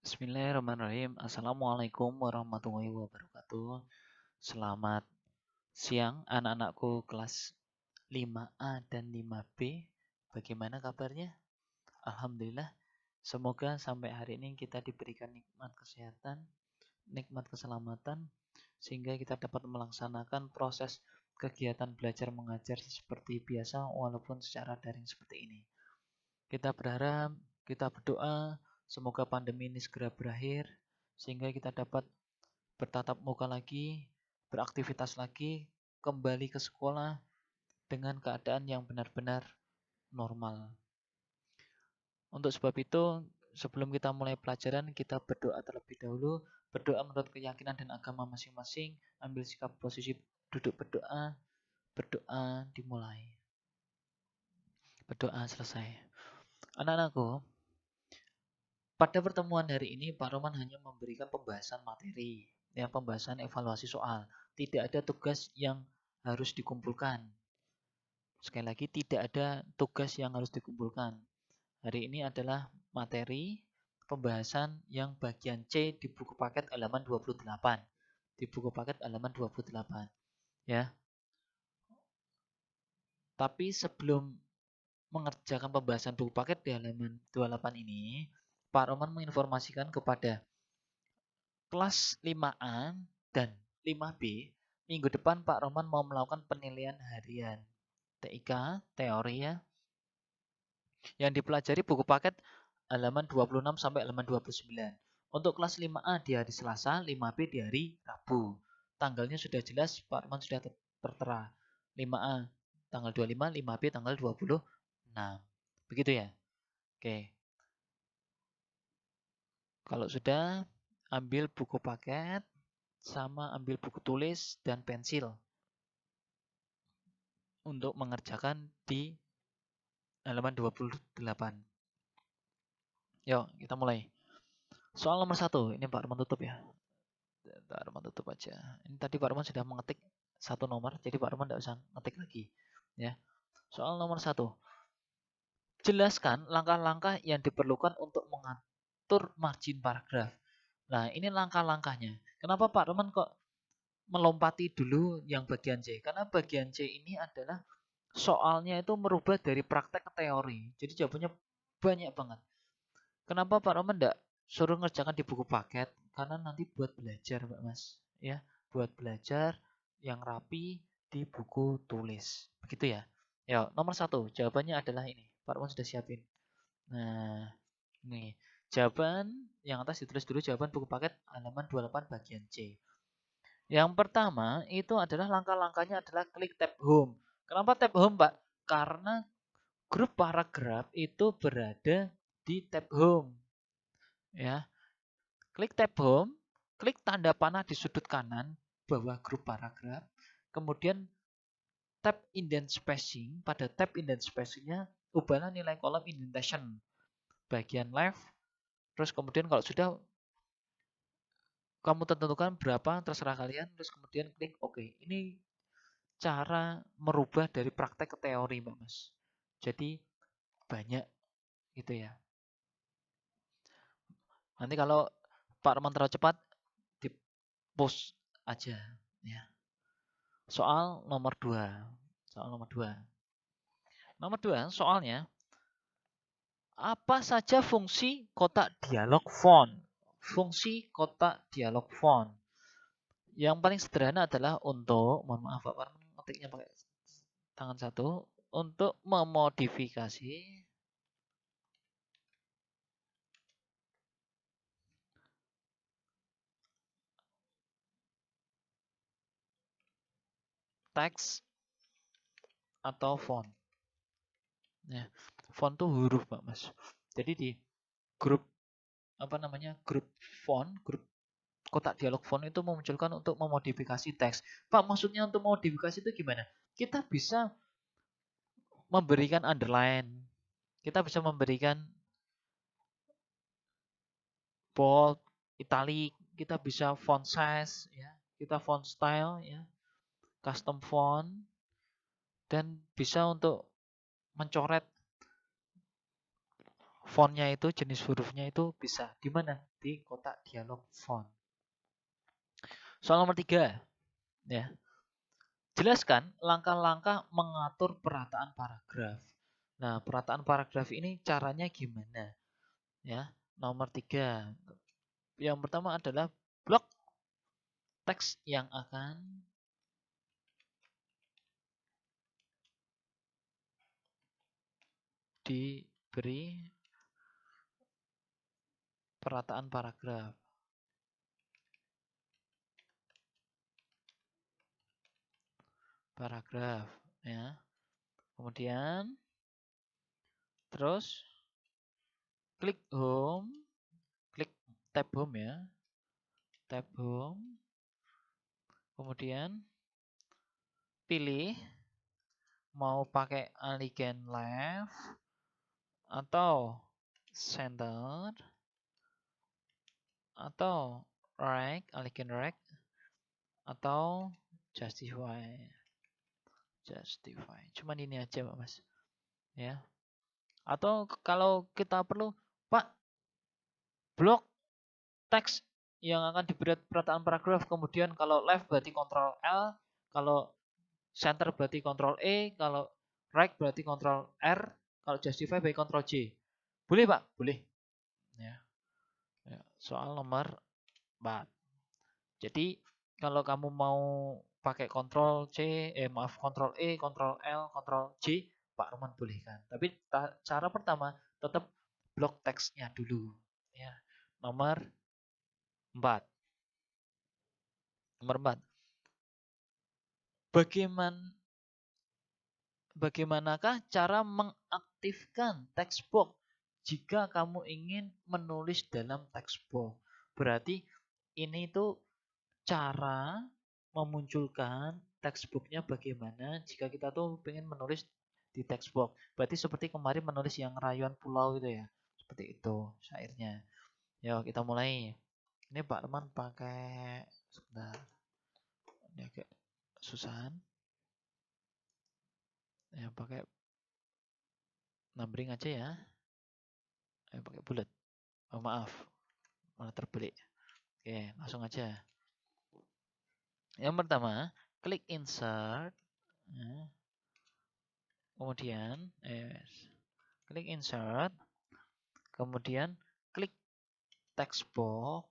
Bismillahirrahmanirrahim. Assalamualaikum warahmatullahi wabarakatuh. Selamat siang anak-anakku kelas 5A dan 5B. Bagaimana kabarnya? Alhamdulillah. Semoga sampai hari ini kita diberikan nikmat kesehatan, nikmat keselamatan, sehingga kita dapat melaksanakan proses kegiatan belajar mengajar seperti biasa walaupun secara daring seperti ini. Kita berharap, kita berdoa, semoga pandemi ini segera berakhir, sehingga kita dapat bertatap muka lagi, beraktivitas lagi, kembali ke sekolah dengan keadaan yang benar-benar normal. Untuk sebab itu, sebelum kita mulai pelajaran, kita berdoa terlebih dahulu, berdoa menurut keyakinan dan agama masing-masing, ambil sikap posisi duduk berdoa, berdoa dimulai. Berdoa selesai. Anak-anakku, pada pertemuan hari ini, Pak Roman hanya memberikan pembahasan materi, pembahasan evaluasi soal. Tidak ada tugas yang harus dikumpulkan. Sekali lagi, tidak ada tugas yang harus dikumpulkan. Hari ini adalah materi pembahasan yang bagian C di buku paket halaman 28. Di buku paket halaman 28. Ya. Tapi sebelum mengerjakan pembahasan buku paket di halaman 28 ini, Pak Roman menginformasikan kepada kelas 5A dan 5B, minggu depan Pak Roman mau melakukan penilaian harian TIK, teori ya, yang dipelajari buku paket halaman 26 sampai halaman 29. Untuk kelas 5A di hari Selasa, 5B di hari Rabu. Tanggalnya sudah jelas, Pak Roman sudah tertera. 5A tanggal 25, 5B tanggal 26. Begitu ya? Oke. Kalau sudah, ambil buku paket, sama ambil buku tulis dan pensil untuk mengerjakan di halaman 28. Yuk, kita mulai. Soal nomor 1, ini Pak Arman tutup ya. Pak Arman tutup aja. Ini tadi Pak Arman sudah mengetik satu nomor, jadi Pak Arman tidak usah ngetik lagi. Ya. Soal nomor 1. Jelaskan langkah-langkah yang diperlukan untuk mengatur margin paragraf. Nah, ini langkah-langkahnya. Kenapa Pak Arman kok melompati dulu yang bagian C? Karena bagian C ini adalah soalnya itu merubah dari praktek ke teori. Jadi jawabannya banyak banget. Kenapa Pak Roman enggak suruh ngerjakan di buku paket? Karena nanti buat belajar, Pak Mas. Ya, buat belajar yang rapi di buku tulis. Begitu ya. Ya, nomor 1, jawabannya adalah ini. Pak Roman sudah siapin. Nah, ini. Jawaban yang atas ditulis dulu, jawaban buku paket halaman 28 bagian C. Yang pertama itu adalah langkah-langkahnya adalah klik tab home. Kenapa tab home, Pak? Karena grup paragraf itu berada di tab home. Ya. Klik tab home, klik tanda panah di sudut kanan bawah grup paragraf. Kemudian tab indent spacing, pada tab indent spacingnya ubahlah nilai kolom indentation bagian left. Terus kemudian kalau sudah kamu tentukan berapa, terserah kalian. Terus kemudian klik OK. Ini cara merubah dari praktek ke teori, Mbak Mas. Jadi banyak gitu ya. Nanti kalau Pak Roman terlalu cepat, di post aja ya. Soal nomor 2. Soal nomor 2. Nomor 2, soalnya apa saja fungsi kotak dialog font? Fungsi kotak dialog font. Yang paling sederhana adalah untuk, mohon maaf Pak, ngetiknya pakai tangan satu, untuk memodifikasi teks atau font. Ya, font tuh huruf, Pak Mas. Jadi di grup grup font, grup kotak dialog font itu memunculkan untuk memodifikasi teks. Pak, maksudnya untuk modifikasi itu gimana? Kita bisa memberikan underline, kita bisa memberikan bold, italic, kita bisa font size, ya, kita font style, ya, custom font, dan bisa untuk mencoret fontnya itu, jenis hurufnya itu bisa. Di mana? Di kotak dialog font. Soal nomor 3. Ya. Jelaskan langkah-langkah mengatur perataan paragraf. Nah, perataan paragraf ini caranya gimana? Ya, nomor 3. Yang pertama adalah blok teks yang akan diberi perataan paragraf. Paragraf, ya. Kemudian terus klik home, klik tab home ya. Tab home. Kemudian pilih mau pakai align left atau center atau right, align right atau justify. Justify. Cuman ini aja, Pak Mas. Ya. Atau kalau kita perlu, Pak, blok teks yang akan diberi perataan paragraf, kemudian kalau left berarti Ctrl L, kalau center berarti Ctrl E, kalau right berarti Ctrl R, kalau justify berarti Ctrl J. Boleh, Pak? Boleh. Ya. Ya. Soal nomor 4. Jadi kalau kamu mau pakai Ctrl C, maaf Ctrl E, Ctrl L, Ctrl J, Pak Roman bolehkan. Tapi cara pertama tetap blok teksnya dulu. Ya. Nomor 4. Nomor 4. Bagaimanakah cara mengaktifkan text box jika kamu ingin menulis dalam text box? Berarti ini tuh cara memunculkan textbooknya bagaimana jika kita tuh pengen menulis di textbook. Berarti seperti kemarin menulis yang rayuan pulau gitu ya. Seperti itu syairnya. Yuk kita mulai. Ini Pak Teman pakai sebentar. Ini agak susahan. Ya pakai numbering aja ya. Pakai bulat. Oh maaf, malah terbelik. Oke, langsung aja. Yang pertama, klik insert. Ya. Kemudian, klik insert. Kemudian, klik text box.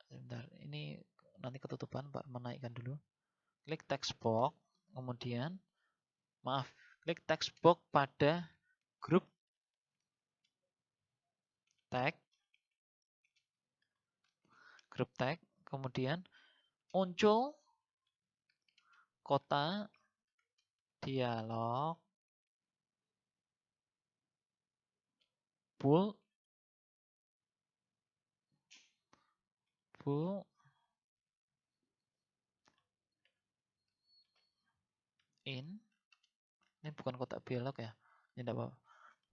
Sebentar, ini nanti ketutupan, Pak. Menaikkan dulu. Klik text box. Kemudian, maaf, klik text box pada grup tag. Grup tag. Kemudian, muncul kotak dialog bold in. Ini bukan kotak dialog ya. Ini tidak apa-apa.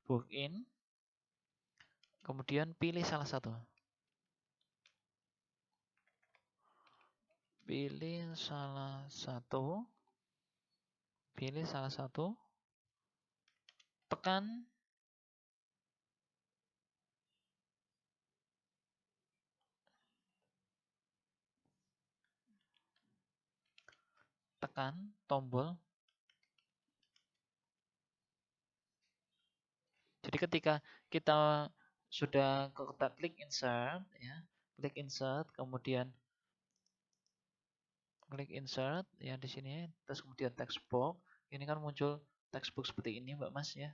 Book in. Kemudian pilih salah satu. Pilih salah satu. Pilih salah satu. Tekan tombol. Jadi ketika kita sudah kita klik insert ya, klik insert, kemudian klik insert ya di sini, terus kemudian text box. Ini kan muncul text box seperti ini, Mbak Mas ya.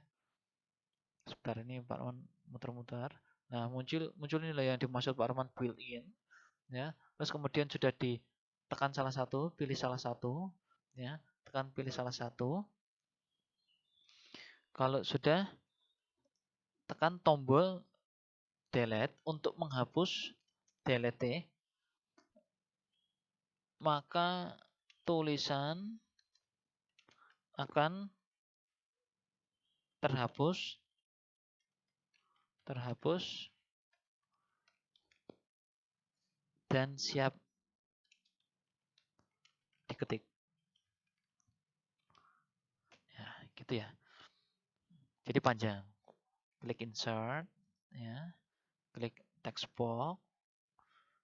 Sebentar ini Pak Roman muter-muter. Nah, muncul inilah yang dimaksud Pak Roman built in ya. Terus kemudian sudah ditekan salah satu, pilih salah satu ya, tekan pilih salah satu. Kalau sudah, tekan tombol delete untuk menghapus delete, maka tulisan akan terhapus dan siap diketik. satu ya. Jadi panjang. Klik insert, ya. Klik text box.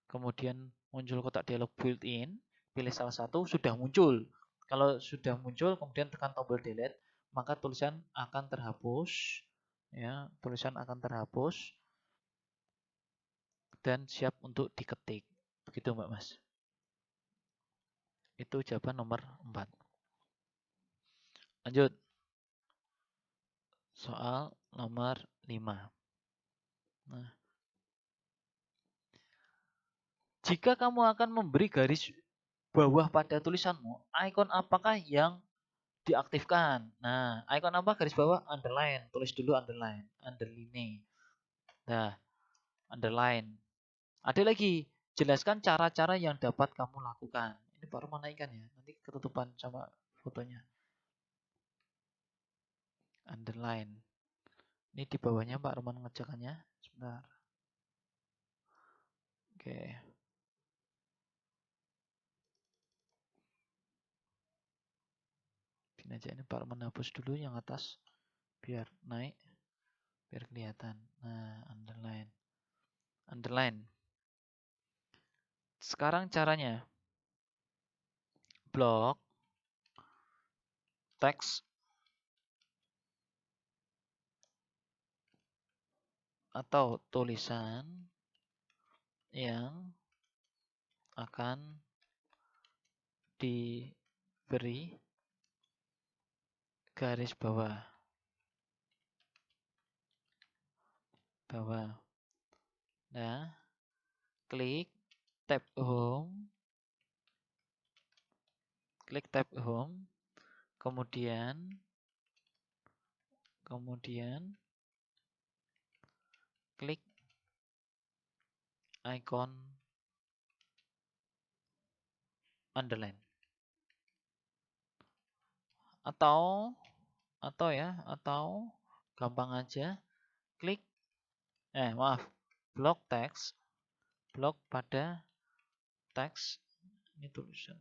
Kemudian muncul kotak dialog built-in. Pilih salah satu, sudah muncul. Kalau sudah muncul, kemudian tekan tombol delete, maka tulisan akan terhapus. Ya, tulisan akan terhapus dan siap untuk diketik. Begitu Mbak Mas. Itu jawaban nomor 4. Lanjut. Soal nomor 5. Nah, jika kamu akan memberi garis bawah pada tulisanmu, ikon apakah yang diaktifkan? Nah, ikon apa garis bawah? Underline. Tulis dulu underline. Underline. Nah, underline. Ada lagi. Jelaskan cara-cara yang dapat kamu lakukan. Ini baru menaikkan ya. Nanti ketutupan sama fotonya. Underline. Ini di bawahnya Pak Roman ngerjakannya. Sebentar. Oke. Ini aja, ini Pak Roman hapus dulu yang atas. Biar naik. Biar kelihatan. Nah, underline. Underline. Sekarang caranya. Blok. Teks. Atau tulisan yang akan diberi garis bawah. Nah, klik tab home. Klik tab home. Kemudian klik icon underline. Atau gampang aja klik blok teks, blok pada teks, ini tulisan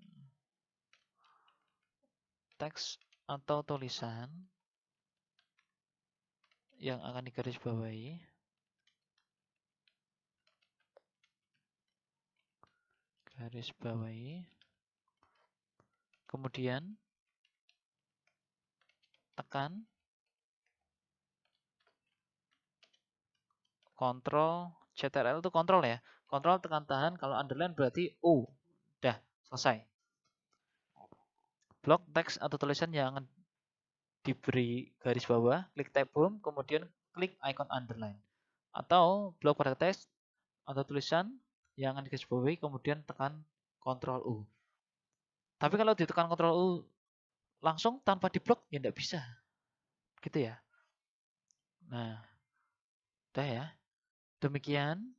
teks atau tulisan yang akan digarisbawahi, kemudian tekan Ctrl CTRL itu kontrol ya. Kontrol tekan tahan, kalau underline berarti U. Udah, selesai. Blok teks atau tulisan yang akan diberi garis bawah, klik tab home, kemudian klik icon underline. Atau blok pada teks atau tulisan yang akan digarisbawahi, kemudian tekan Ctrl U. Tapi kalau ditekan Ctrl U langsung tanpa diblok ya tidak bisa. Gitu ya. Nah, udah ya. Demikian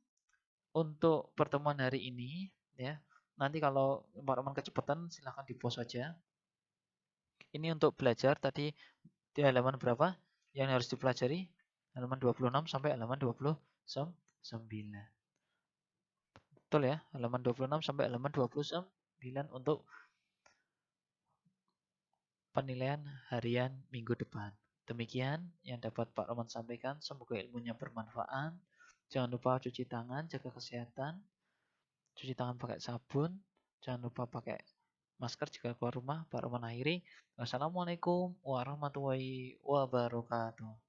untuk pertemuan hari ini ya. Nanti kalau teman-teman kecepatan silahkan di pause saja. Ini untuk belajar tadi di halaman berapa yang harus dipelajari? Halaman 26 sampai halaman 29. Betul ya, halaman 26 sampai halaman 29 untuk penilaian harian minggu depan. Demikian yang dapat Pak Roman sampaikan. Semoga ilmunya bermanfaat. Jangan lupa cuci tangan, jaga kesehatan. Cuci tangan pakai sabun. Jangan lupa pakai masker jika keluar rumah. Pak Roman akhiri. Wassalamualaikum warahmatullahi wabarakatuh.